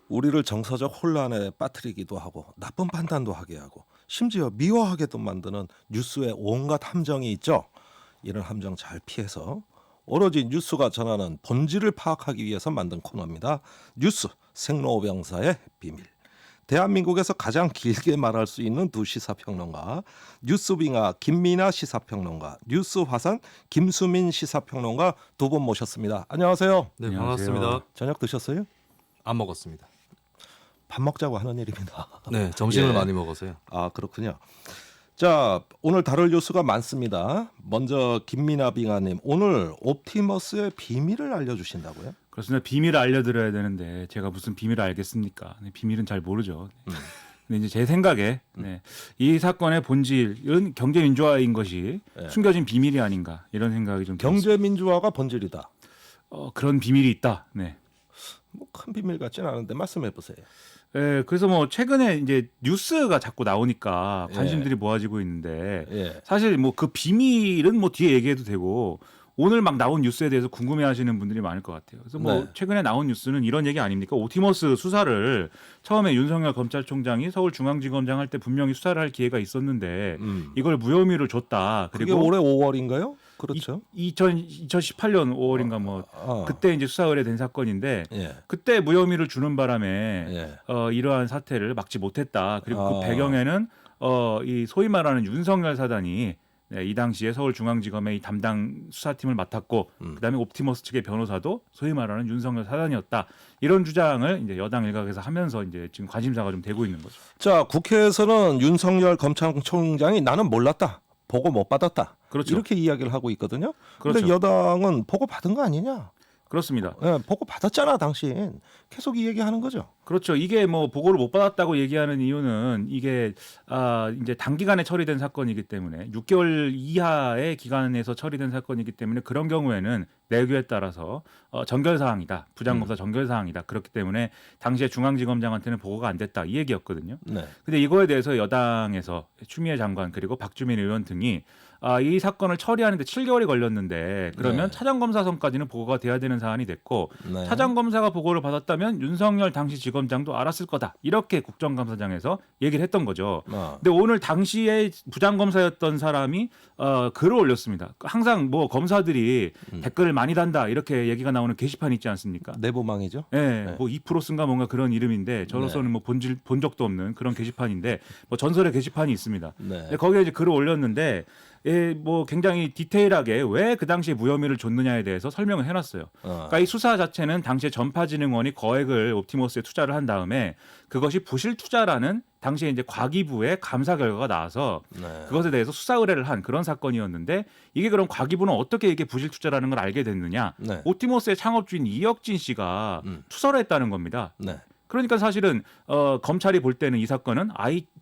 우리를 정서적 혼란에 빠뜨리기도 하고 나쁜 판단도 하게 하고 심지어 미워하게도 만드는 뉴스의 온갖 함정이 있죠. 이런 함정 잘 피해서 오로지 뉴스가 전하는 본질을 파악하기 위해서 만든 코너입니다. 뉴스 생로병사의 비밀. 대한민국에서 가장 길게 말할 수 있는 두 시사평론가, 뉴스빙하 김민아 시사평론가, 뉴스화산 김수민 시사평론가 두 분 모셨습니다. 안녕하세요. 네, 안녕하세요. 반갑습니다. 저녁 드셨어요? 안 먹었습니다. 밥 먹자고 하는 일입니다. 네, 점심을 예. 많이 먹어서요. 아, 그렇군요. 자, 오늘 다룰 뉴스가 많습니다. 먼저 김민아 빙하님, 오늘 옵티머스의 비밀을 알려주신다고요? 그렇습니다. 비밀을 알려드려야 되는데 제가 무슨 비밀을 알겠습니까? 네, 비밀은 잘 모르죠. 근데 이제 제 생각에 이 사건의 본질은 경제 민주화인 것이 네. 숨겨진 비밀이 아닌가 이런 생각이 좀 들었습니다. 경제 민주화가 본질이다. 그런 비밀이 있다. 네. 뭐 큰 비밀 같지는 않은데 말씀해 보세요. 네, 그래서 뭐 최근에 이제 뉴스가 자꾸 나오니까 관심들이 예. 모아지고 있는데 예. 사실 뭐 그 비밀은 뭐 뒤에 얘기해도 되고 오늘 막 나온 뉴스에 대해서 궁금해하시는 분들이 많을 것 같아요. 그래서 뭐 네. 최근에 나온 뉴스는 이런 얘기 아닙니까? 옵티머스 수사를 처음에 윤석열 검찰총장이 서울중앙지검장 할 때 분명히 수사를 할 기회가 있었는데 이걸 무혐의를 줬다. 그게 그리고 올해 5월인가요? 그렇죠. 2018년 5월인가 뭐 그때 이제 수사 의뢰된 사건인데 예. 그때 무혐의를 주는 바람에 예. 이러한 사태를 막지 못했다. 그리고 그 아. 배경에는 이 소위 말하는 윤석열 사단이 이 당시에 서울중앙지검의 이 담당 수사팀을 맡았고 그다음에 옵티머스 측의 변호사도 소위 말하는 윤석열 사단이었다. 이런 주장을 이제 여당 일각에서 하면서 이제 지금 관심사가 좀 되고 있는 거죠. 자, 국회에서는 윤석열 검찰총장이 나는 몰랐다. 보고 못 받았다. 그렇죠. 이렇게 이야기를 하고 있거든요. 그런데 그렇죠. 여당은 보고 받은 거 아니냐? 그렇습니다. 예, 보고 받았잖아, 당신. 계속 이 얘기하는 거죠. 그렇죠. 이게 뭐 보고를 못 받았다고 얘기하는 이유는 이게 이제 단기간에 처리된 사건이기 때문에 6개월 이하의 기간에서 처리된 사건이기 때문에 그런 경우에는 내규에 따라서 전결 사항이다. 부장검사 전결 사항이다. 그렇기 때문에 당시에 중앙지검장한테는 보고가 안 됐다. 이 얘기였거든요. 네. 근데 이거에 대해서 여당에서 추미애 장관 그리고 박주민 의원 등이 이 사건을 처리하는데 7개월이 걸렸는데 그러면 네. 차장검사선까지는 보고가 돼야 되는 사안이 됐고 네. 차장검사가 보고를 받았다면 윤석열 당시 지검장도 알았을 거다. 이렇게 국정감사장에서 얘기를 했던 거죠. 근데 오늘 당시에 부장검사였던 사람이 글을 올렸습니다. 항상 뭐 검사들이 댓글을 많이 단다 이렇게 얘기가 나오는 게시판이 있지 않습니까? 내부망이죠. 네, 뭐 2%인가 뭔가 그런 이름인데 저로서는 뭐 본 적도 없는 그런 게시판인데 뭐 전설의 게시판이 있습니다. 네. 근데 거기에 이제 글을 올렸는데 뭐 굉장히 디테일하게 왜 그 당시에 무혐의를 줬느냐에 대해서 설명을 해놨어요. 그러니까 이 수사 자체는 당시에 전파진흥원이 거액을 옵티머스에 투자를 한 다음에 그것이 부실 투자라는 당시에 이제 과기부의 감사 결과가 나와서 네. 그것에 대해서 수사 의뢰를 한 그런 사건이었는데 이게 그럼 과기부는 어떻게 이게 부실 투자라는 걸 알게 됐느냐? 네. 옵티머스의 창업주인 이혁진 씨가 투서를 했다는 겁니다. 네. 그러니까 사실은 검찰이 볼 때는 이 사건은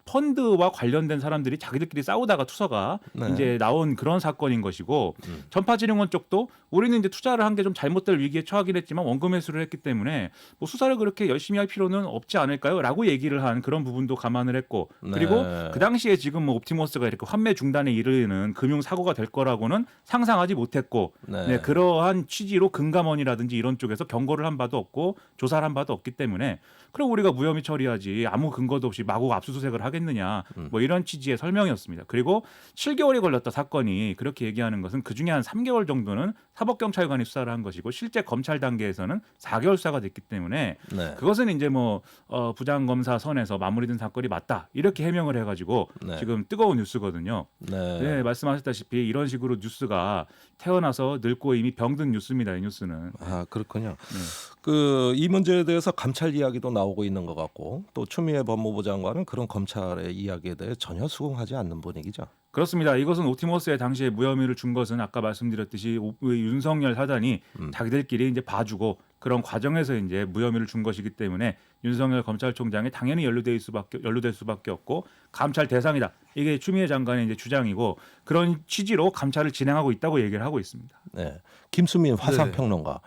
펀드와 관련된 사람들이 자기들끼리 싸우다가 투서가 네. 이제 나온 그런 사건인 것이고 전파진흥원 쪽도 우리는 이제 투자를 한 게 좀 잘못될 위기에 처하긴 했지만 원금 회수를 했기 때문에 뭐 수사를 그렇게 열심히 할 필요는 없지 않을까요?라고 얘기를 한 그런 부분도 감안을 했고 그리고 네. 그 당시에 지금 뭐 옵티머스가 이렇게 환매 중단에 이르는 금융 사고가 될 거라고는 상상하지 못했고 네. 그러한 취지로 금감원이라든지 이런 쪽에서 경고를 한 바도 없고 조사를 한 바도 없기 때문에 그럼 우리가 무혐의 처리하지 아무 근거도 없이 마구 압수수색을 하겠느냐 뭐 이런 취지의 설명이었습니다. 그리고 7개월이 걸렸다 사건이 그렇게 얘기하는 것은 그중에 한 3개월 정도는 사법경찰관이 수사를 한 것이고 실제 검찰 단계에서는 4개월 수사가 됐기 때문에 네. 그것은 이제 뭐 부장검사 선에서 마무리된 사건이 맞다 이렇게 해명을 해가지고 네. 지금 뜨거운 뉴스거든요. 네. 네, 말씀하셨다시피 이런 식으로 뉴스가 태어나서 늙고 이미 병든 뉴스입니다. 이 뉴스는. 아, 그렇군요. 네. 이 문제에 대해서 감찰 이야기도 나오고 있는 것 같고 또 추미애 법무부 장관은 그런 검찰의 이야기에 대해 전혀 수긍하지 않는 분위기죠. 그렇습니다. 이것은 옵티머스의 당시에 무혐의를 준 것은 아까 말씀드렸듯이 윤석열 사단이 자기들끼리 이제 봐주고 그런 과정에서 이제 무혐의를 준 것이기 때문에 윤석열 검찰총장이 당연히 연루될 수밖에 없고 감찰 대상이다. 이게 추미애 장관의 이제 주장이고 그런 취지로 감찰을 진행하고 있다고 얘기를 하고 있습니다. 네. 김수민 화상평론가.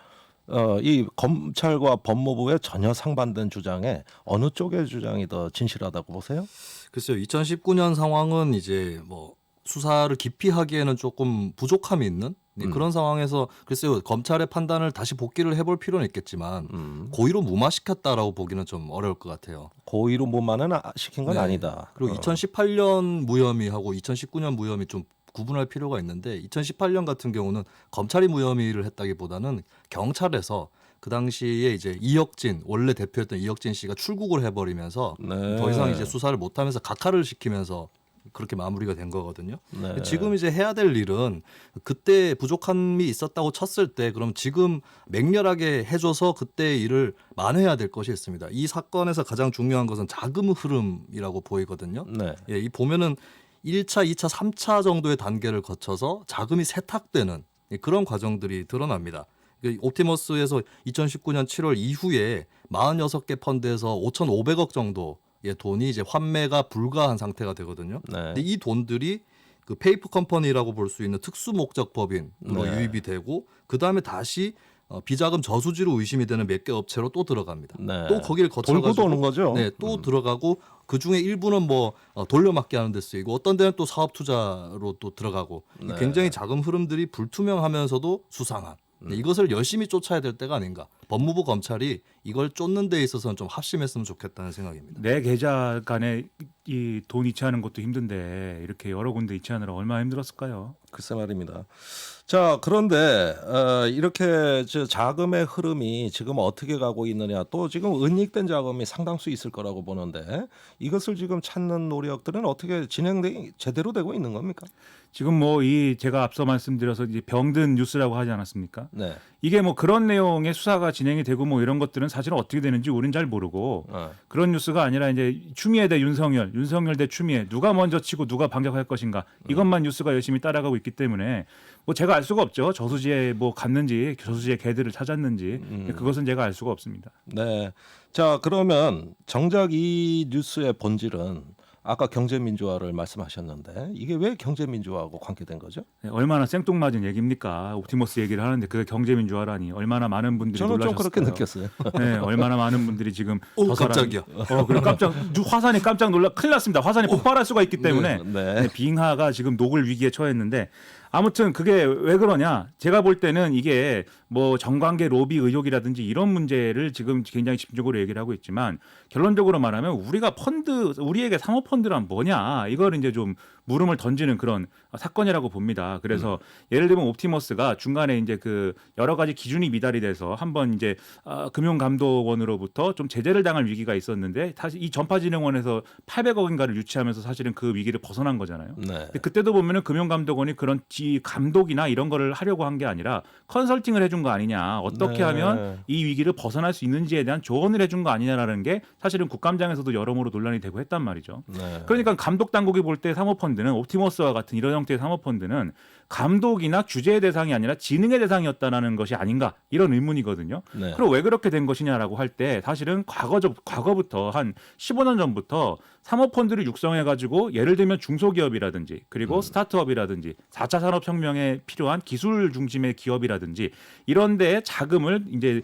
이 검찰과 법무부의 전혀 상반된 주장에 어느 쪽의 주장이 더 진실하다고 보세요? 글쎄요, 2019년 상황은 이제 뭐 수사를 깊이 하기에는 조금 부족함이 있는 그런 상황에서 글쎄요 검찰의 판단을 다시 복기를 해볼 필요는 있겠지만 고의로 무마시켰다라고 보기는 좀 어려울 것 같아요. 고의로 무마는 시킨 건 네. 아니다. 그리고 2018년 무혐의하고 2019년 무혐의 좀 구분할 필요가 있는데 2018년 같은 경우는 검찰이 무혐의를 했다기보다는 경찰에서 그 당시에 이제 이혁진 원래 대표였던 이혁진 씨가 출국을 해버리면서 네. 더 이상 이제 수사를 못하면서 각하를 시키면서 그렇게 마무리가 된 거거든요. 네. 지금 이제 해야 될 일은 그때 부족함이 있었다고 쳤을 때 그럼 지금 맹렬하게 해줘서 그때 일을 만회해야 될 것이 있습니다. 이 사건에서 가장 중요한 것은 자금 흐름이라고 보이거든요. 네. 이 보면은 1차, 2차, 3차 정도의 단계를 거쳐서 자금이 세탁되는 그런 과정들이 드러납니다. 옵티머스에서 2019년 7월 이후에 46개 펀드에서 5,500억 정도의 돈이 이제 환매가 불가한 상태가 되거든요. 네. 근데 이 돈들이 그 페이퍼 컴퍼니라고 볼 수 있는 특수 목적 법인으로 네. 유입이 되고 그 다음에 다시 비자금 저수지로 의심이 되는 몇 개 업체로 또 들어갑니다. 네. 또 거기를 거쳐가지고 돌고 도는 거죠. 네, 또 들어가고 그 중에 일부는 뭐 돌려막기 하는 데 쓰이고 어떤 데는 또 사업 투자로 또 들어가고 네. 굉장히 자금 흐름들이 불투명하면서도 수상한 이것을 열심히 쫓아야 될 때가 아닌가. 법무부 검찰이 이걸 쫓는 데 있어서는 좀 합심했으면 좋겠다는 생각입니다. 내 계좌 간에 이 돈 이체하는 것도 힘든데 이렇게 여러 군데 이체하느라 얼마나 힘들었을까요? 글쎄 말입니다. 자, 그런데 이렇게 자금의 흐름이 지금 어떻게 가고 있느냐, 또 지금 은닉된 자금이 상당수 있을 거라고 보는데 이것을 지금 찾는 노력들은 어떻게 제대로 되고 있는 겁니까? 지금 뭐 이 제가 앞서 말씀드려서 이제 병든 뉴스라고 하지 않았습니까? 네. 이게 뭐 그런 내용의 수사가 진행이 되고 뭐 이런 것들은 사실은 어떻게 되는지 우리는 잘 모르고 그런 뉴스가 아니라 이제 추미애 대 윤석열, 윤석열 대 추미애 누가 먼저 치고 누가 반격할 것인가 이것만 뉴스가 열심히 따라가고 있기 때문에 뭐 제가 알 수가 없죠. 저수지에 뭐 갔는지 저수지에 개들을 찾았는지 그것은 제가 알 수가 없습니다. 네. 자, 그러면 정작 이 뉴스의 본질은 아까 경제민주화를 말씀하셨는데 이게 왜 경제민주화하고 관계된 거죠? 네, 얼마나 생뚱맞은 얘기입니까? 옵티머스 얘기를 하는데 그게 경제민주화라니 얼마나 많은 분들이 저는 좀 놀라셨어요. 그렇게 느꼈어요. 네, 얼마나 많은 분들이 지금 오, 저 사람- 깜짝이야. 그리고 화산이 깜짝 놀라 큰일 났습니다. 화산이 폭발할 수가 있기 때문에 네. 네, 빙하가 지금 녹을 위기에 처했는데 아무튼 그게 왜 그러냐? 제가 볼 때는 이게 뭐 정관계 로비 의혹이라든지 이런 문제를 지금 굉장히 집중적으로 얘기를 하고 있지만 결론적으로 말하면 우리가 우리에게 사모펀드란 뭐냐? 이걸 이제 좀 물음을 던지는 그런 사건이라고 봅니다. 그래서 예를 들면 옵티머스가 중간에 이제 그 여러 가지 기준이 미달이 돼서 한번 이제 금융감독원으로부터 좀 제재를 당할 위기가 있었는데 사실 이 전파진흥원에서 800억인가를 유치하면서 사실은 그 위기를 벗어난 거잖아요. 네. 근데 그때도 보면은 금융감독원이 그런 감독이나 이런 거를 하려고 한 게 아니라 컨설팅을 해준 거 아니냐, 어떻게 네. 하면 이 위기를 벗어날 수 있는지에 대한 조언을 해준 거 아니냐라는 게 사실은 국감장에서도 여러모로 논란이 되고 했단 말이죠. 네. 그러니까 감독 당국이 볼 때 사모펀드는 옵티머스와 같은 이런 형태의 사모펀드는 감독이나 규제의 대상이 아니라 지능의 대상이었다라는 것이 아닌가 이런 의문이거든요. 네. 그럼 왜 그렇게 된 것이냐라고 할 때 사실은 과거부터 한 15년 전부터 사모펀드를 육성해가지고 예를 들면 중소기업이라든지 그리고 스타트업이라든지 4차 산업혁명에 필요한 기술 중심의 기업이라든지 이런 데에 자금을 이제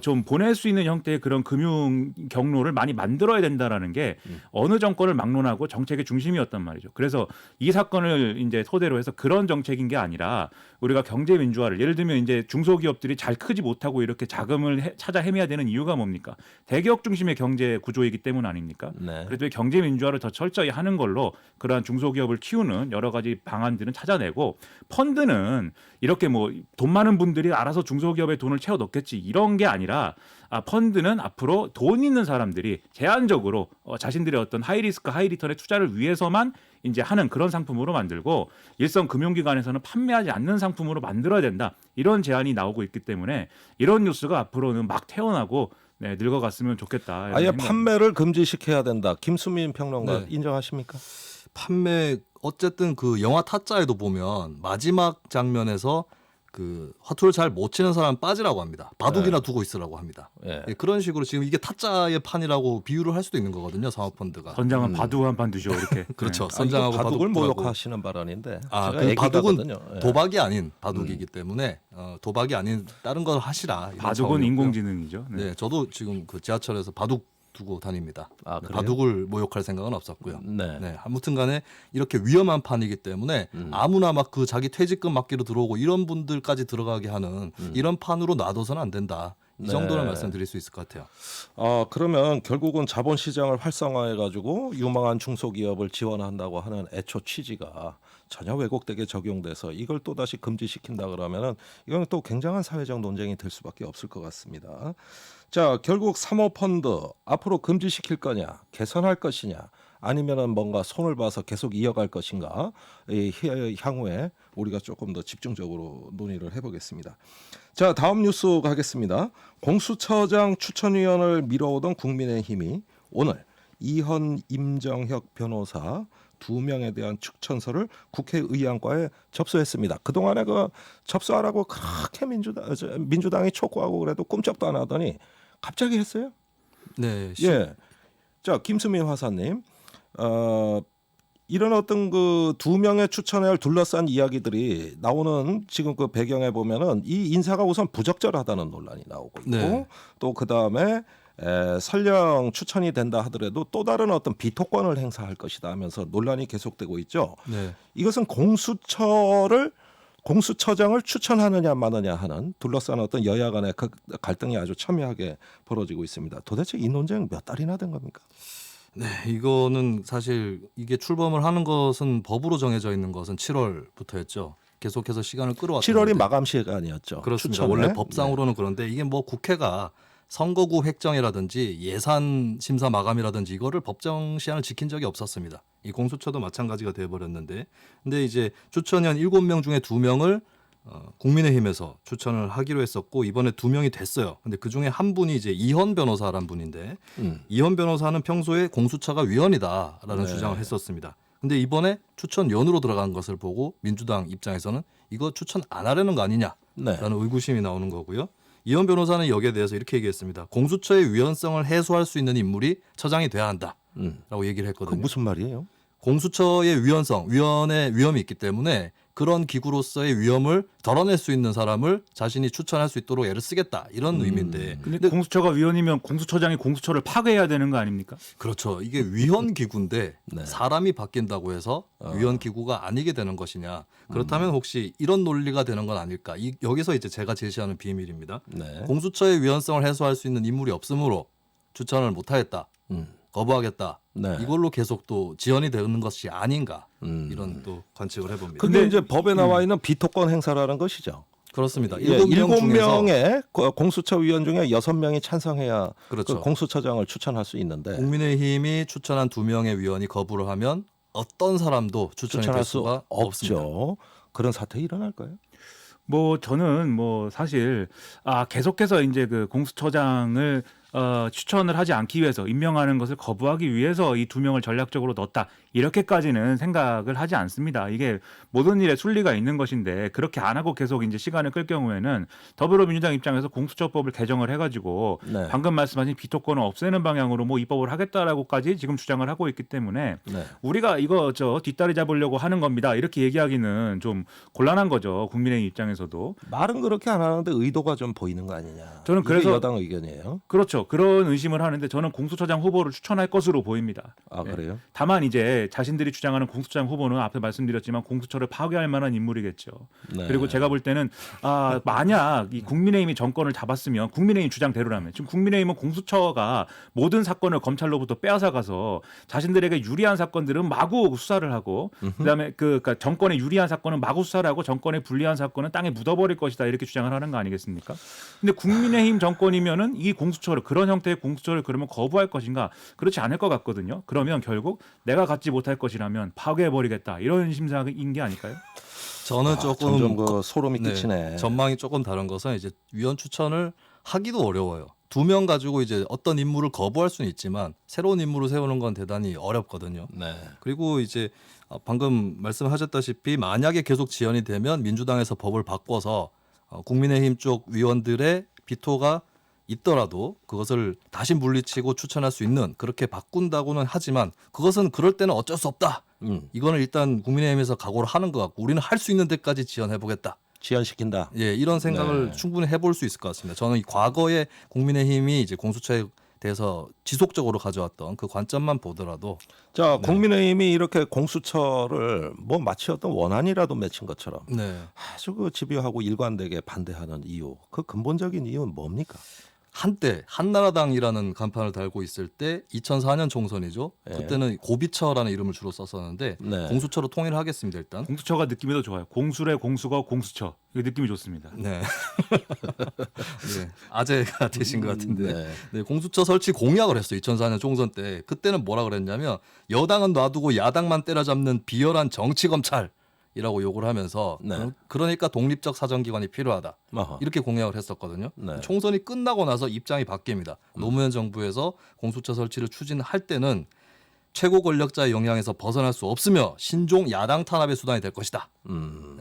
좀 보낼 수 있는 형태의 그런 금융 경로를 많이 만들어야 된다라는 게 어느 정권을 막론하고 정책의 중심이었단 말이죠. 그래서 이 사건을 이제 토대로 해서 그런 정책인 게 아니라 우리가 경제 민주화를 예를 들면 이제 중소기업들이 잘 크지 못하고 이렇게 자금을 찾아 헤매야 되는 이유가 뭡니까? 대기업 중심의 경제 구조이기 때문 아닙니까? 네. 그래도 경제 민주화를 더 철저히 하는 걸로 그러한 중소기업을 키우는 여러 가지 방안들은 찾아내고 펀드는 이렇게 뭐 돈 많은 분들이 알아서 중소기업에 돈을 채워 넣겠지 이런 게 아니라 펀드는 앞으로 돈 있는 사람들이 제한적으로 자신들의 어떤 하이리스크 하이리턴의 투자를 위해서만 이제 하는 그런 상품으로 만들고 일선 금융기관에서는 판매하지 않는 상품으로 만들어야 된다 이런 제안이 나오고 있기 때문에 이런 뉴스가 앞으로는 막 태어나고 네, 늙어갔으면 좋겠다. 아예 생각입니다. 판매를 금지시켜야 된다. 김수민 평론가 네. 인정하십니까? 판매 어쨌든 그 영화 타짜에도 보면 마지막 장면에서 그 화투를 잘 못 치는 사람 빠지라고 합니다. 바둑이나 두고 있으라고 합니다. 예. 예, 그런 식으로 지금 이게 타짜의 판이라고 비유를 할 수도 있는 거거든요. 사모펀드가. 선장은 바둑 한 판 두죠 이렇게. 그렇죠. 네. 선장하고 바둑을 바둑 모욕하시는 발언인데. 아, 제가 그 바둑은 애기가거든요. 예. 도박이 아닌 바둑이기 때문에 도박이 아닌 다른 걸 하시라. 이런 바둑은 차원이고요. 인공지능이죠. 네. 네, 저도 지금 그 지하철에서 바둑 두고 다닙니다. 아, 그래요? 바둑을 모욕할 생각은 없었고요. 네. 네, 아무튼간에 이렇게 위험한 판이기 때문에 아무나 막 그 자기 퇴직금 맡기로 들어오고 이런 분들까지 들어가게 하는 이런 판으로 놔둬서는 안 된다. 이 네. 정도는 말씀드릴 수 있을 것 같아요. 그러면 결국은 자본시장을 활성화해가지고 유망한 중소기업을 지원한다고 하는 애초 취지가 전혀 왜곡되게 적용돼서 이걸 또 다시 금지시킨다 그러면은 이건 또 굉장한 사회적 논쟁이 될 수밖에 없을 것 같습니다. 자, 결국 사모펀드 앞으로 금지시킬 거냐, 개선할 것이냐, 아니면은 뭔가 손을 봐서 계속 이어갈 것인가, 향후에 우리가 조금 더 집중적으로 논의를 해보겠습니다. 자, 다음 뉴스 가겠습니다. 공수처장 추천위원을 미뤄오던 국민의힘이 오늘 이현 임정혁 변호사 2명에 대한 추천서를 국회의안과에 접수했습니다. 그동안에 그 접수하라고 그렇게 민주당이 촉구하고 그래도 꼼짝도 안 하더니 갑자기 했어요. 네, 예. 자, 김수민 화사님, 이런 어떤 그 2명의 추천을 둘러싼 이야기들이 나오는 지금 그 배경에 보면은 이 인사가 우선 부적절하다는 논란이 나오고 있고, 네. 또 그 다음에 설령 추천이 된다 하더라도 또 다른 어떤 비토권을 행사할 것이다 하면서 논란이 계속되고 있죠. 네. 이것은 공수처장을 추천하느냐 마느냐 하는 둘러싼 어떤 여야 간의 갈등이 아주 첨예하게 벌어지고 있습니다. 도대체 이 논쟁 몇 달이나 된 겁니까? 네, 이거는 사실 이게 출범을 하는 것은 법으로 정해져 있는 것은 7월부터였죠. 계속해서 시간을 끌어왔던 7월이 건데. 마감 시간이었죠. 그렇습니다. 추천에. 원래 법상으로는 그런데 이게 뭐 국회가 선거구 획정이라든지 예산 심사 마감이라든지 이거를 법정 시한을 지킨 적이 없었습니다. 이 공수처도 마찬가지가 돼버렸는데, 근데 이제 추천위원 7명 중에 2명을 국민의힘에서 추천을 하기로 했었고 이번에 2명이 됐어요. 근데 그 중에 한 분이 이제 이현 변호사란 분인데 이현 변호사는 평소에 공수처가 위헌이다라는 네. 주장을 했었습니다. 근데 이번에 추천위원으로 들어간 것을 보고 민주당 입장에서는 이거 추천 안 하려는 거 아니냐라는 네. 의구심이 나오는 거고요. 이현 변호사는 여기에 대해서 이렇게 얘기했습니다. 공수처의 위헌성을 해소할 수 있는 인물이 처장이 돼야 한다라고 얘기를 그 했거든요. 무슨 말이에요? 공수처의 위헌의 위험이 있기 때문에 그런 기구로서의 위험을 덜어낼 수 있는 사람을 자신이 추천할 수 있도록 애를 쓰겠다 이런 의미인데. 근데 공수처가 위원이면 공수처장이 공수처를 파괴해야 되는 거 아닙니까? 그렇죠. 이게 위헌 기구인데 네. 사람이 바뀐다고 해서 위헌 기구가 아니게 되는 것이냐. 그렇다면 혹시 이런 논리가 되는 건 아닐까. 여기서 이제 제가 제시하는 비밀입니다. 네. 공수처의 위헌성을 해소할 수 있는 인물이 없으므로 추천을 못하겠다. 거부하겠다. 네. 이걸로 계속 또 지연이 되는 것이 아닌가. 이런 또 관측을 해봅니다. 그게 근데- 이제 법에 나와 있는 비토권 행사라는 것이죠. 그렇습니다. 예, 7명 중에서 7명의 공수처 위원 중에 6명이 찬성해야 그렇죠. 그 공수처장을 추천할 수 있는데 국민의힘이 추천한 2명의 위원이 거부를 하면 어떤 사람도 추천이 추천할 될 수 수가 없습니다. 없죠. 그런 사태 일어날까요? 뭐 저는 뭐 사실 계속해서 이제 그 공수처장을 추천을 하지 않기 위해서 임명하는 것을 거부하기 위해서 이 2명을 전략적으로 넣었다 이렇게까지는 생각을 하지 않습니다. 이게 모든 일에 순리가 있는 것인데 그렇게 안 하고 계속 이제 시간을 끌 경우에는 더불어민주당 입장에서 공수처법을 개정을 해가지고 네. 방금 말씀하신 비토권을 없애는 방향으로 뭐 입법을 하겠다라고까지 지금 주장을 하고 있기 때문에 네. 우리가 이거 뒷다리 잡으려고 하는 겁니다. 이렇게 얘기하기는 좀 곤란한 거죠. 국민의힘 입장에서도. 말은 그렇게 안 하는데 의도가 좀 보이는 거 아니냐. 저는 이게 그래서- 여당 의견이에요. 그렇죠. 그런 의심을 하는데 저는 공수처장 후보를 추천할 것으로 보입니다. 아, 예. 그래요? 다만 이제 자신들이 주장하는 공수처장 후보는 앞에 말씀드렸지만 공수처를 파괴할 만한 인물이겠죠. 네. 그리고 제가 볼 때는 만약 이 국민의힘이 정권을 잡았으면 국민의힘 주장대로라면 지금 국민의힘은 공수처가 모든 사건을 검찰로부터 빼앗아 가서 자신들에게 유리한 사건들은 마구 수사를 하고 그다음에 그러니까 정권에 유리한 사건은 마구 수사를 하고 정권에 불리한 사건은 땅에 묻어버릴 것이다 이렇게 주장을 하는 거 아니겠습니까? 근데 국민의힘 정권이면은 이 공수처를 그런 형태의 공수처를 그러면 거부할 것인가? 그렇지 않을 것 같거든요. 그러면 결국 내가 갖지 못할 것이라면 파괴해버리겠다 이런 심사인 게 아닐까요? 저는 조금 점점 그 소름이 네, 끼치네. 전망이 조금 다른 것은 이제 위원 추천을 하기도 어려워요. 2명 가지고 이제 어떤 인물을 거부할 수는 있지만 새로운 인물을 세우는 건 대단히 어렵거든요. 네. 그리고 이제 방금 말씀하셨다시피 만약에 계속 지연이 되면 민주당에서 법을 바꿔서 국민의힘 쪽 위원들의 비토가 있더라도 그것을 다시 물리치고 추천할 수 있는 그렇게 바꾼다고는 하지만 그것은 그럴 때는 어쩔 수 없다. 이거는 일단 국민의힘에서 각오를 하는 것 같고 우리는 할 수 있는 데까지 지연해 보겠다. 지연시킨다. 예, 이런 생각을 네. 충분히 해볼 수 있을 것 같습니다. 저는 이 과거에 국민의힘이 이제 공수처의 대해서 지속적으로 가져왔던 그 관점만 보더라도 자, 국민의힘이 이렇게 공수처를 뭐 마치 어떤 원한이라도 맺힌 것처럼 네. 아주 그 집요하고 일관되게 반대하는 이유, 그 근본적인 이유는 뭡니까? 한때 한나라당이라는 간판을 달고 있을 때 2004년 총선이죠. 예. 그때는 고비처라는 이름을 주로 썼었는데 네. 공수처로 통일하겠습니다. 일단. 공수처가 느낌이 더 좋아요. 공수래 공수거 공수처. 이 느낌이 좋습니다. 네. 네. 아재가 되신 것 같은데. 네. 네, 공수처 설치 공약을 했어요. 2004년 총선 때. 그때는 뭐라 그랬냐면 여당은 놔두고 야당만 때려잡는 비열한 정치 검찰이라고 욕을 하면서 네. 그러니까 독립적 사정기관이 필요하다. 어허. 이렇게 공약을 했었거든요. 네. 총선이 끝나고 나서 입장이 바뀝니다. 노무현 정부에서 공수처 설치를 추진할 때는 최고 권력자의 영향에서 벗어날 수 없으며 신종 야당 탄압의 수단이 될 것이다.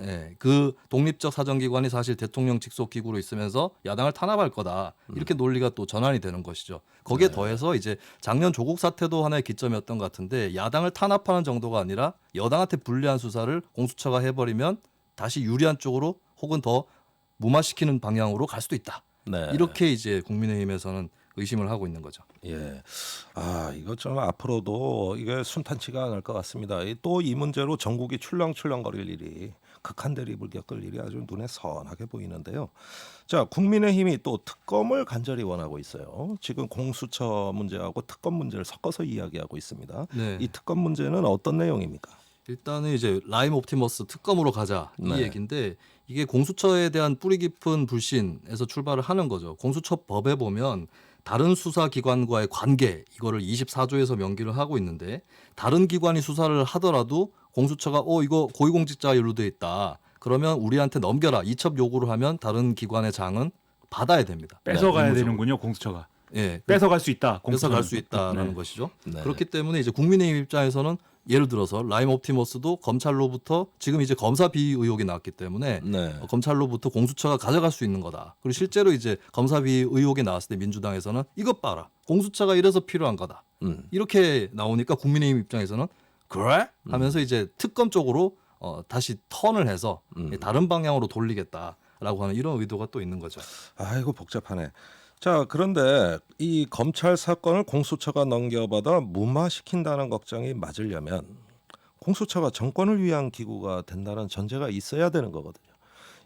예, 그 독립적 사정기관이 사실 대통령 직속 기구로 있으면서 야당을 탄압할 거다. 이렇게 논리가 또 전환이 되는 것이죠. 거기에 더해서 이제 작년 조국 사태도 하나의 기점이었던 것 같은데 야당을 탄압하는 정도가 아니라 여당한테 불리한 수사를 공수처가 해버리면 다시 유리한 쪽으로 혹은 더 무마시키는 방향으로 갈 수도 있다. 네. 이렇게 이제 국민의힘에서는 의심을 하고 있는 거죠. 예. 아, 이거 좀 앞으로도 이게 순탄치가 않을 것 같습니다. 또 이 문제로 전국이 출렁출렁거릴 일이, 극한 대립을 겪을 일이 아주 눈에 선하게 보이는데요. 자, 국민의힘이 또 특검을 간절히 원하고 있어요. 지금 공수처 문제하고 특검 문제를 섞어서 이야기하고 있습니다. 네. 이 특검 문제는 어떤 내용입니까? 일단은 이제 라임 옵티머스 특검으로 가자 이 네. 얘기인데 이게 공수처에 대한 뿌리 깊은 불신에서 출발을 하는 거죠. 공수처법에 보면 다른 수사기관과의 관계 이거를 24조에서 명기를 하고 있는데 다른 기관이 수사를 하더라도 공수처가 이거 고위공직자가 연루돼 있다. 그러면 우리한테 넘겨라. 이첩 요구를 하면 다른 기관의 장은 받아야 됩니다. 뺏어가야 의무적으로. 되는군요. 공수처가. 예. 뺏어갈 수 있다. 뺏어갈 수 있다라는 네. 것이죠. 네. 그렇기 때문에 이제 국민의힘 입장에서는 예를 들어서 라임 옵티머스도 검찰로부터 지금 이제 검사 비위 의혹이 나왔기 때문에 네. 검찰로부터 공수처가 가져갈 수 있는 거다. 그리고 실제로 이제 검사 비위 의혹이 나왔을 때 민주당에서는 이것 봐라. 공수처가 이래서 필요한 거다. 이렇게 나오니까 국민의힘 입장에서는 그래? 하면서 이제 특검 쪽으로 다시 턴을 해서 다른 방향으로 돌리겠다라고 하는 이런 의도가 또 있는 거죠. 아이고 복잡하네. 자, 그런데 이 검찰 사건을 공수처가 넘겨받아 무마시킨다는 걱정이 맞으려면 공수처가 정권을 위한 기구가 된다는 전제가 있어야 되는 거거든요.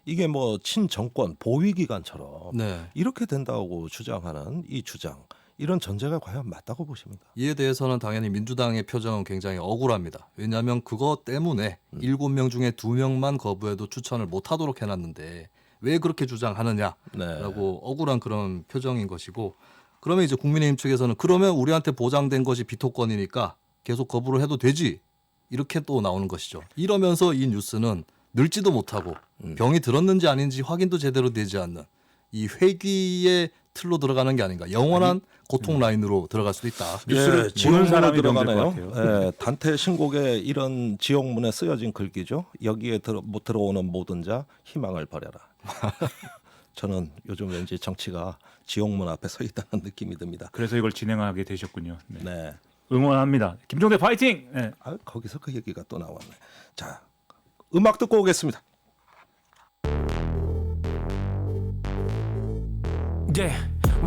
이게 뭐 친정권 보위기관처럼 네. 이렇게 된다고 주장하는 이 주장, 이런 전제가 과연 맞다고 보십니까? 이에 대해서는 당연히 민주당의 표정은 굉장히 억울합니다. 왜냐하면 그것 때문에 7명 중에 2명만 거부해도 추천을 못하도록 해놨는데 왜 그렇게 주장하느냐라고 네. 억울한 그런 표정인 것이고 그러면 이제 국민의힘 측에서는 그러면 우리한테 보장된 것이 비토권이니까 계속 거부를 해도 되지 이렇게 또 나오는 것이죠. 이러면서 이 뉴스는 늙지도 못하고 병이 들었는지 아닌지 확인도 제대로 되지 않는 이 회귀의 틀로 들어가는 게 아닌가. 영원한 고통 라인으로 들어갈 수도 있다. 뉴스를 보는 지옥문에 사람이 병들 것 들어가네요. 같아요. 예, 단테 신곡에 이런 지옥문에 쓰여진 글귀죠. 여기에 못 들어오는 모든 자 희망을 버려라. 저는 요즘 왠지 정치가 지옥문 앞에 서 있다는 느낌이 듭니다. 그래서 이걸 진행하게 되셨군요. 네. 네. 응원합니다. 김종대 파이팅! 네. 아, 거기서 그 얘기가 또 나왔네. 자, 음악 듣고 오겠습니다.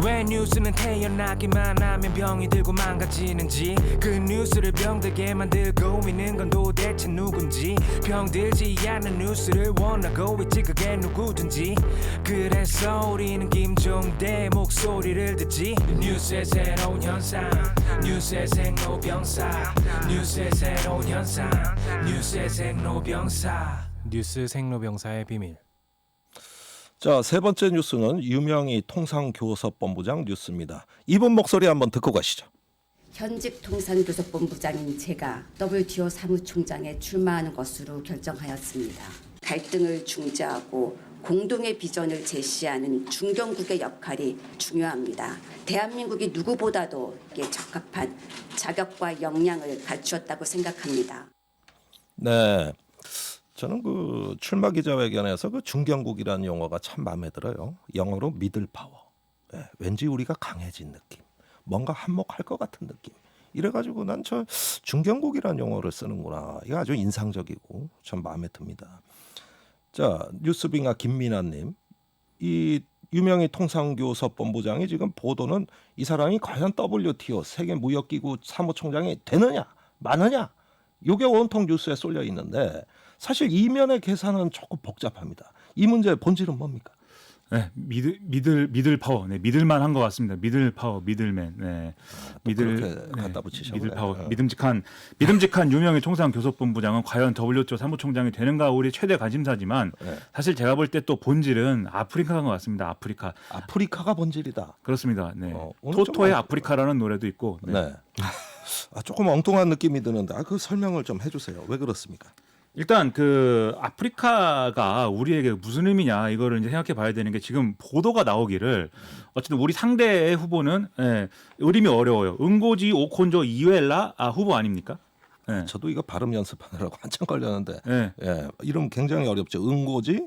왜 뉴스는 태어나기만 하면 병이 들고 망가지는지 그 뉴스를 병들게 만들고 있는 건 도대체 누군지 병들지 않는 뉴스를 원하고 있지 그게 누구든지 그래서 우리는 김종대 목소리를 듣지 뉴스의 새로운 현상 뉴스의 생로병사 뉴스의 새로운 현상 뉴스의 생로병사 뉴스 생로병사의 비밀. 자, 세 번째 뉴스는 유명희 통상교섭본부장 뉴스입니다. 이분 목소리 한번 듣고 가시죠. 현직 통상교섭본부장인 제가 WTO 사무총장에 출마하는 것으로 결정하였습니다. 갈등을 중재하고 공동의 비전을 제시하는 중견국의 역할이 중요합니다. 대한민국이 누구보다도 이게 적합한 자격과 역량을 갖추었다고 생각합니다. 네. 저는 그 출마 기자회견에서 그 중견국이라는 용어가 참 마음에 들어요. 영어로 미들 파워. 네, 왠지 우리가 강해진 느낌. 뭔가 한몫할 것 같은 느낌. 이래가지고 난 저 중견국이라는 용어를 쓰는구나. 이거 아주 인상적이고 참 마음에 듭니다. 자, 뉴스빙아 김민아님. 이 유명희 통상교섭본부장이 지금 보도는 이 사람이 과연 WTO 세계무역기구 사무총장이 되느냐 마느냐 이게 온통 뉴스에 쏠려 있는데 사실 이면의 계산은 조금 복잡합니다. 이 문제의 본질은 뭡니까? 네, 미들 파워, 네, 믿을만한 것 같습니다. 미들 파워, 미들맨, 네, 그렇게 갖다 붙이셨네. 미들 파워, 믿음직한 유명희 통상교섭본부장은 과연 WTO 사무총장이 되는가 우리 최대 관심사지만 네. 사실 제가 볼 때 또 본질은 아프리카인 것 같습니다. 아프리카가 본질이다. 그렇습니다. 네, 오늘 토토의 좀 아프리카라는 노래도 있고, 네. 네. 조금 엉뚱한 느낌이 드는데 그 설명을 좀 해주세요. 왜 그렇습니까? 일단 그 아프리카가 우리에게 무슨 의미냐 이거를 이제 생각해 봐야 되는 게 지금 보도가 나오기를 어쨌든 우리 상대의 후보는 이름이 어려워요. 응고지 오콘조 이웰라 후보 아닙니까? 네. 저도 이거 발음 연습하느라고 한참 걸렸는데 네. 이름 굉장히 어렵죠. 응고지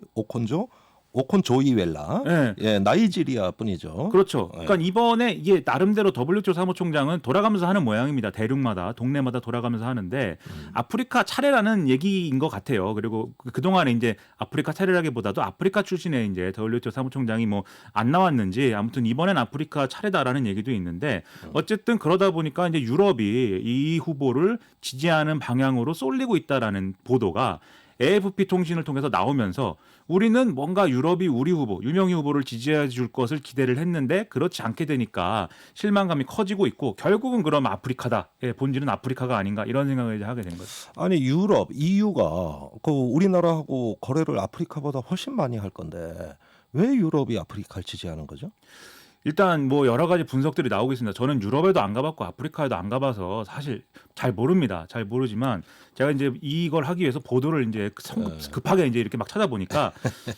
오콘조이웰라 네. 나이지리아 분이죠. 그렇죠. 그러니까 이번에 이게 나름대로 WTO 사무총장은 돌아가면서 하는 모양입니다. 대륙마다 동네마다 돌아가면서 하는데 아프리카 차례라는 얘기인 것 같아요. 그리고 그동안에 이제 아프리카 차례라기보다도 아프리카 출신의 이제 WTO 사무총장이 뭐 안 나왔는지 아무튼 이번엔 아프리카 차례다라는 얘기도 있는데 어쨌든 그러다 보니까 이제 유럽이 이 후보를 지지하는 방향으로 쏠리고 있다라는 보도가 AFP 통신을 통해서 나오면서 우리는 뭔가 유럽이 우리 후보, 유명희 후보를 지지해 줄 것을 기대를 했는데 그렇지 않게 되니까 실망감이 커지고 있고 결국은 그럼 아프리카다. 본질은 아프리카가 아닌가 이런 생각을 이제 하게 된 거죠. 아니 유럽, EU가 그 우리나라하고 거래를 아프리카보다 훨씬 많이 할 건데 왜 유럽이 아프리카를 지지하는 거죠? 일단 뭐 여러 가지 분석들이 나오고 있습니다. 저는 유럽에도 안 가봤고 아프리카에도 안 가봐서 사실 잘 모릅니다. 잘 모르지만 제가 이제 이걸 하기 위해서 보도를 이제 급하게 이제 이렇게 막 찾아보니까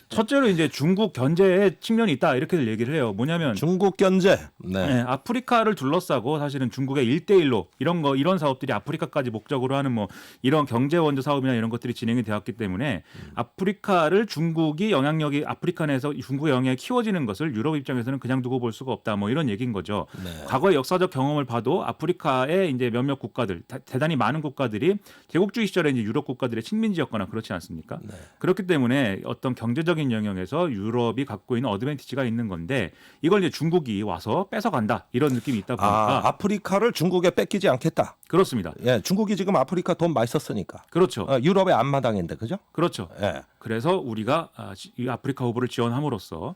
첫째로 이제 중국 견제의 측면이 있다 이렇게 얘기를 해요. 뭐냐면 중국 견제. 네, 아프리카를 둘러싸고 사실은 중국의 1대1로 이런 사업들이 아프리카까지 목적으로 하는 뭐 이런 경제 원조 사업이나 이런 것들이 진행이 되었기 때문에 아프리카를 중국이 영향력이 아프리카 내에서 중국의 영향이 키워지는 것을 유럽 입장에서는 그냥 두고 볼 수가 없다. 뭐 이런 얘기인 거죠. 네. 과거의 역사적 경험을 봐도 아프리카의 이제 몇몇 국가들 대단히 많은 국가들이 제국주의 시절에 이제 유럽 국가들의 식민지였거나 그렇지 않습니까? 네. 그렇기 때문에 어떤 경제적인 영역에서 유럽이 갖고 있는 어드밴티지가 있는 건데 이걸 이제 중국이 와서 뺏어간다 이런 느낌이 있다 보니까 아프리카를 중국에 뺏기지 않겠다. 그렇습니다. 예, 중국이 지금 아프리카 돈 많이 썼으니까. 그렇죠. 유럽의 앞마당인데 그죠? 그렇죠. 예. 그래서 우리가 이 아프리카 후보를 지원함으로써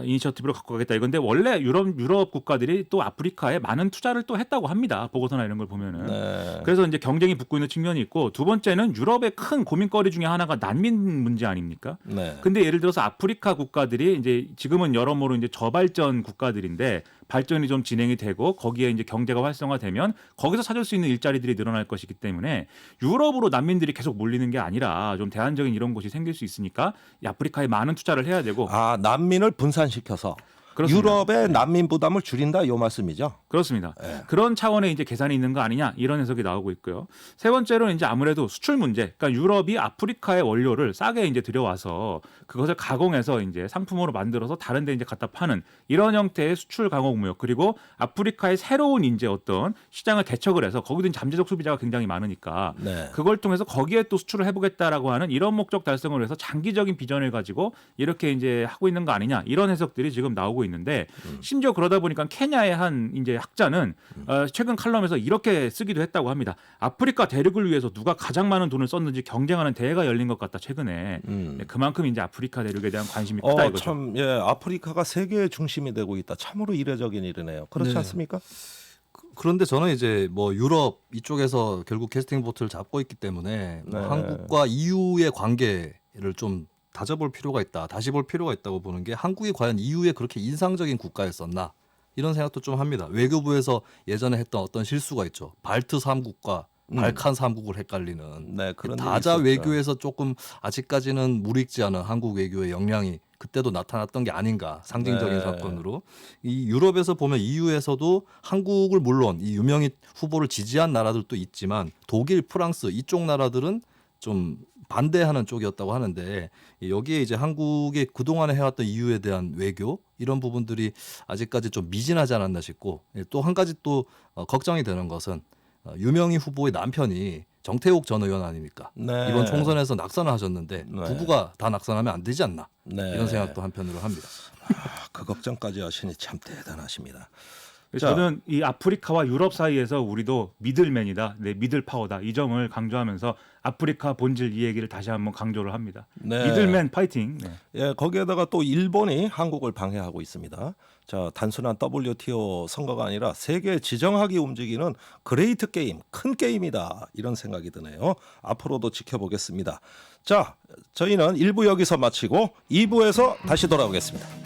이니셔티브를 갖고 가겠다 이건데 원래 유럽 국가들이 또 아프리카에 많은 투자를 또 했다고 합니다. 보고서나 이런 걸 보면은. 네. 그래서 이제 경쟁이 붙고 있는 측면이 있고 두 번째는 유럽의 큰 고민거리 중에 하나가 난민 문제 아닙니까? 네. 근데 예를 들어서 아프리카 국가들이 이제 지금은 여러모로 이제 저발전 국가들인데 발전이 좀 진행이 되고 거기에 이제 경제가 활성화되면 거기서 찾을 수 있는 일자리들이 늘어날 것이기 때문에 유럽으로 난민들이 계속 몰리는 게 아니라 좀 대안적인 이런 곳이 생길 수 있으니까 이 아프리카에 많은 투자를 해야 되고 난민을 분산시켜서 그렇습니다. 유럽의 난민 부담을 줄인다 이 말씀이죠. 그렇습니다. 그런 차원의 이제 계산이 있는 거 아니냐 이런 해석이 나오고 있고요. 세 번째로는 이제 아무래도 수출 문제. 그러니까 유럽이 아프리카의 원료를 싸게 이제 들여와서 그것을 가공해서 이제 상품으로 만들어서 다른 데 이제 갖다 파는 이런 형태의 수출 가공 무역 그리고 아프리카의 새로운 이제 어떤 시장을 개척을 해서 거기도 잠재적 소비자가 굉장히 많으니까 네. 그걸 통해서 거기에 또 수출을 해보겠다라고 하는 이런 목적 달성을 위해서 장기적인 비전을 가지고 이렇게 이제 하고 있는 거 아니냐 이런 해석들이 지금 나오고 있는데 심지어 그러다 보니까 케냐의 한 이제 학자는 최근 칼럼에서 이렇게 쓰기도 했다고 합니다. 아프리카 대륙을 위해서 누가 가장 많은 돈을 썼는지 경쟁하는 대회가 열린 것 같다 최근에. 네, 그만큼 이제 아프리카 대륙에 대한 관심이 크다 이거죠. 참, 아프리카가 세계의 중심이 되고 있다. 참으로 이례적인 일이네요. 그렇지 네. 않습니까? 그런데 저는 이제 뭐 유럽 이쪽에서 결국 캐스팅 보트를 잡고 있기 때문에 뭐 네. 한국과 EU의 관계를 좀 다져볼 필요가 있다. 다시 볼 필요가 있다고 보는 게 한국이 과연 EU에 그렇게 인상적인 국가였었나 이런 생각도 좀 합니다. 외교부에서 예전에 했던 어떤 실수가 있죠. 발트 3국과 발칸 3국을 헷갈리는 네, 그런 다자 일이 있었죠. 외교에서 조금 아직까지는 무익지 않은 한국 외교의 역량이 그때도 나타났던 게 아닌가 상징적인 네. 사건으로 이 유럽에서 보면 EU에서도 한국을 물론 이 유명희 후보를 지지한 나라들도 있지만 독일, 프랑스 이쪽 나라들은 좀 반대하는 쪽이었다고 하는데 여기에 이제 한국이 그동안에 해왔던 EU에 대한 외교 이런 부분들이 아직까지 좀 미진하지 않았나 싶고 또 한 가지 또 걱정이 되는 것은 유명희 후보의 남편이 정태욱 전 의원 아닙니까? 네. 이번 총선에서 낙선을 하셨는데 네. 부부가 다 낙선하면 안 되지 않나 네. 이런 생각도 한편으로 합니다. 그 걱정까지 하시니 참 대단하십니다. 저는 이 아프리카와 유럽 사이에서 우리도 미들맨이다, 미들 파워다 이 점을 강조하면서 아프리카 본질 이 얘기를 다시 한번 강조를 합니다. 네. 미들맨 파이팅. 네. 예, 거기에다가 또 일본이 한국을 방해하고 있습니다. 자, 단순한 WTO 선거가 아니라 세계 지정학이 움직이는 그레이트 게임, 큰 게임이다. 이런 생각이 드네요. 앞으로도 지켜보겠습니다. 자, 저희는 1부 여기서 마치고 2부에서 다시 돌아오겠습니다.